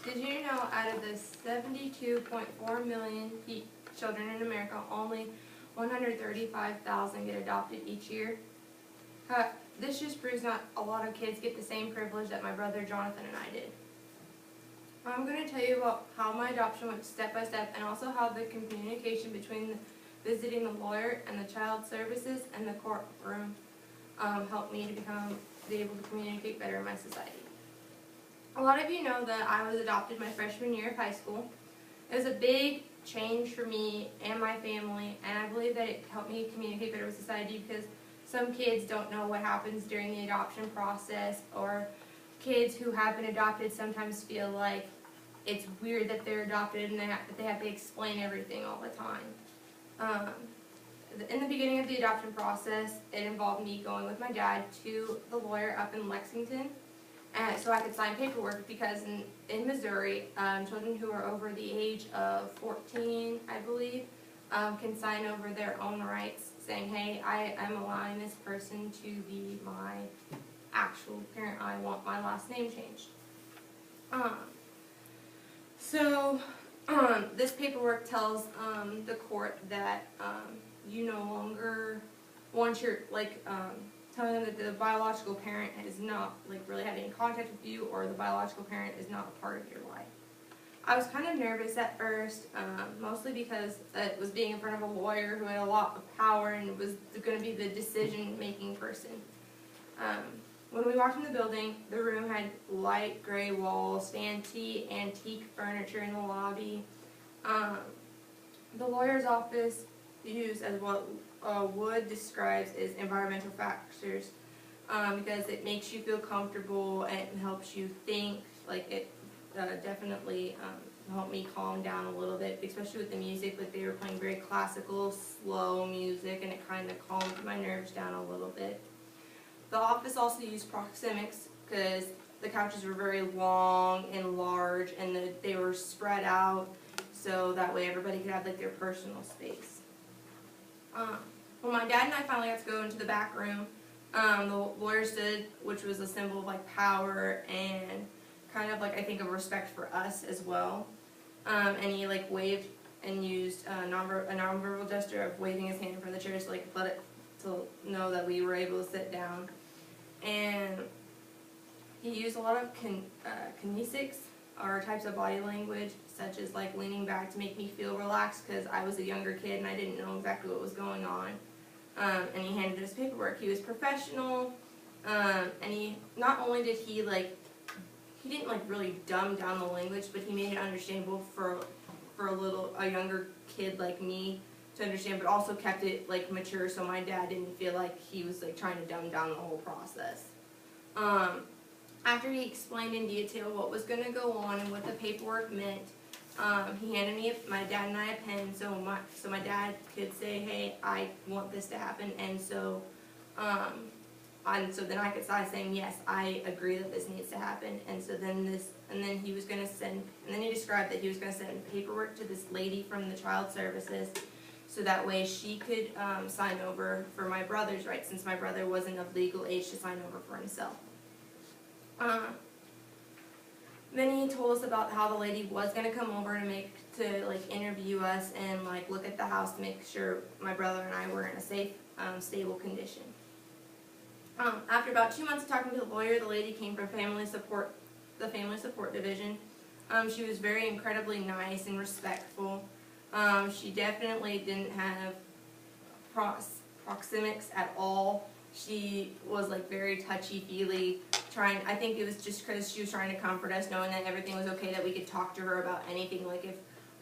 Did you know out of the 72.4 million children in America, only 135,000 get adopted each year? This just proves not a lot of kids get the same privilege that my brother Jonathan and I did. I'm going to tell you about how my adoption went step by step, and also how the communication between visiting the lawyer and the child services and the courtroom helped me to be able to communicate better in my society. A lot of you know that I was adopted my freshman year of high school. It was a big change for me and my family, and I believe that it helped me communicate better with society, because some kids don't know what happens during the adoption process, or kids who have been adopted sometimes feel like it's weird that they're adopted and that they have to explain everything all the time. In the beginning of the adoption process, it involved me going with my dad to the lawyer up in Lexington, so I could sign paperwork, because in Missouri, children who are over the age of 14, I believe, can sign over their own rights, saying, hey, I'm allowing this person to be my actual parent. I want my last name changed. This paperwork tells the court that you no longer want your, telling them that the biological parent is not really had any contact with you, or the biological parent is not a part of your life. I was kind of nervous at first, mostly because it was being in front of a lawyer who had a lot of power and was going to be the decision-making person. When we walked in the building, the room had light gray walls, antique furniture in the lobby. The lawyer's office used as what Wood describes as environmental factors, because it makes you feel comfortable and it helps you think. It definitely helped me calm down a little bit, especially with the music. They were playing very classical, slow music, and it kind of calmed my nerves down a little bit. The office also used proxemics, because the couches were very long and large, and they were spread out, so that way everybody could have their personal space. When my dad and I finally got to go into the back room, the lawyer stood, which was a symbol of power and kind of I think, a respect for us as well. And he waved and used a nonverbal gesture of waving his hand from the chair to let it to know that we were able to sit down. And he used a lot of kinesics, or types of body language, such as leaning back to make me feel relaxed, because I was a younger kid and I didn't know exactly what was going on. And he handed us paperwork. He was professional, and he not only did he didn't really dumb down the language, but he made it understandable for a younger kid like me to understand, but also kept it mature, so my dad didn't feel like he was trying to dumb down the whole process. After he explained in detail what was going to go on and what the paperwork meant, he handed my dad and I a pen, so my dad could say, hey, I want this to happen, and so then I could start saying, yes, I agree that this needs to happen. And so then he was going to send, and then he described that he was going to send paperwork to this lady from the child services, so that way she could sign over for my brother's rights, since my brother wasn't of legal age to sign over for himself. Then he told us about how the lady was going to come over to interview us and look at the house to make sure my brother and I were in a safe, stable condition. After about 2 months of talking to the lawyer, the lady came from the family support division. She was very incredibly nice and respectful. She definitely didn't have proxemics at all. She was very touchy-feely, I think it was just because she was trying to comfort us, knowing that everything was okay, that we could talk to her about anything. If,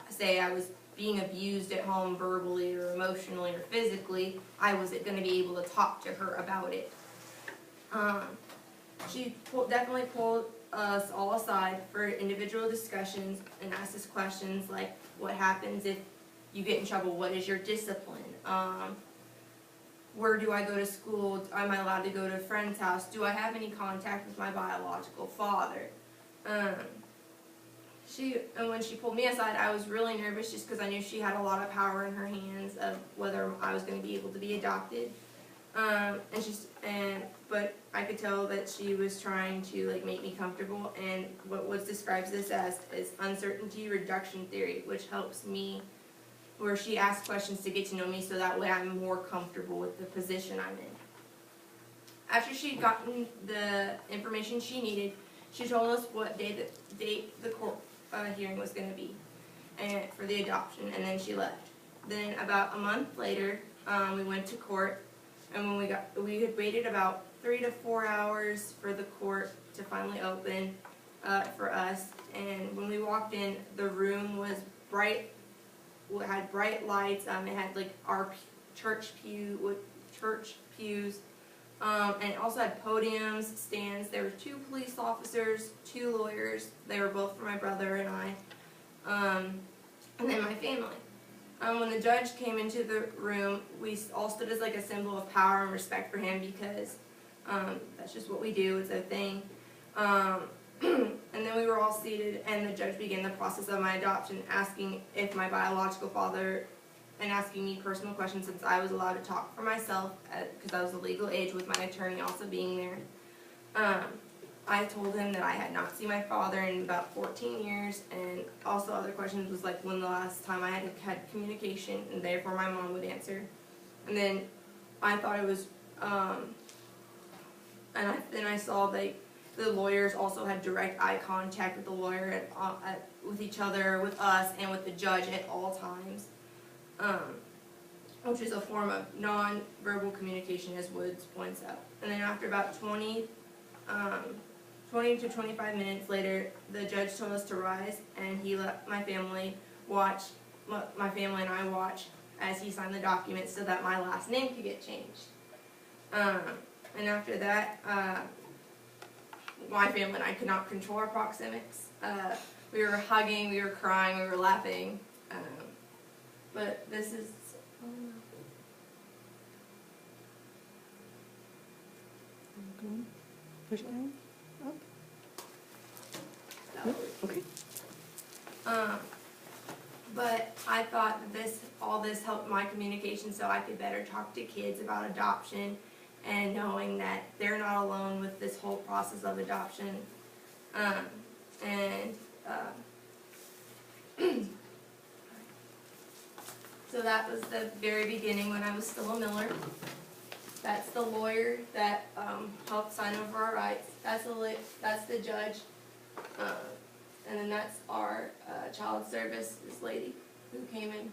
say, I was being abused at home verbally or emotionally or physically, I was going to be able to talk to her about it. She definitely pulled us all aside for individual discussions and asked us questions like, what happens if you get in trouble? What is your discipline? Where do I go to school? Am I allowed to go to a friend's house? Do I have any contact with my biological father? And when she pulled me aside, I was really nervous, just because I knew she had a lot of power in her hands of whether I was going to be able to be adopted. But I could tell that she was trying to like make me comfortable, and what Woods describes this as is uncertainty reduction theory, which helps me, where she asks questions to get to know me so that way I'm more comfortable with the position I'm in. After she'd gotten the information she needed, she told us what date the court hearing was going to be and for the adoption, and then she left. Then about a month later, we went to court, and when we had waited about 3 to 4 hours for the court to finally open for us. And when we walked in, the room was bright. It had bright lights. It had like our church pews. And it also had podiums, stands. There were 2 police officers, 2 lawyers. They were both for my brother and I. And then my family. When the judge came into the room, we all stood as like a symbol of power and respect for him, because that's just what we do. It's a thing. And then we were all seated, and the judge began the process of my adoption, asking if my biological father, and asking me personal questions since I was allowed to talk for myself, because I was the legal age with my attorney also being there. I told him that I had not seen my father in about 14 years, and also other questions was like when the last time I had communication, and therefore my mom would answer. And then I thought it was, then I saw the lawyers also had direct eye contact with the lawyer with each other, with us, and with the judge at all times, which is a form of non-verbal communication, as Woods points out. And then after about 20 to 25 minutes later, the judge told us to rise, and he let my family and I watch as he signed the document so that my last name could get changed. And after that, my family and I could not control our proxemics. We were hugging, we were crying, we were laughing. But this is... Push down. Up. Okay. But I thought all this helped my communication, so I could better talk to kids about adoption, and knowing that they're not alone with this whole process of adoption. So that was the very beginning when I was still a Miller. That's the lawyer that helped sign over our rights. That's the judge. And then that's our child services lady who came in.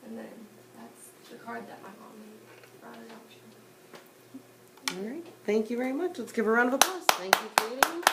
And then that's the card that my mom made for our adoption. All right. Thank you very much. Let's give her a round of applause. Thank you, Caity.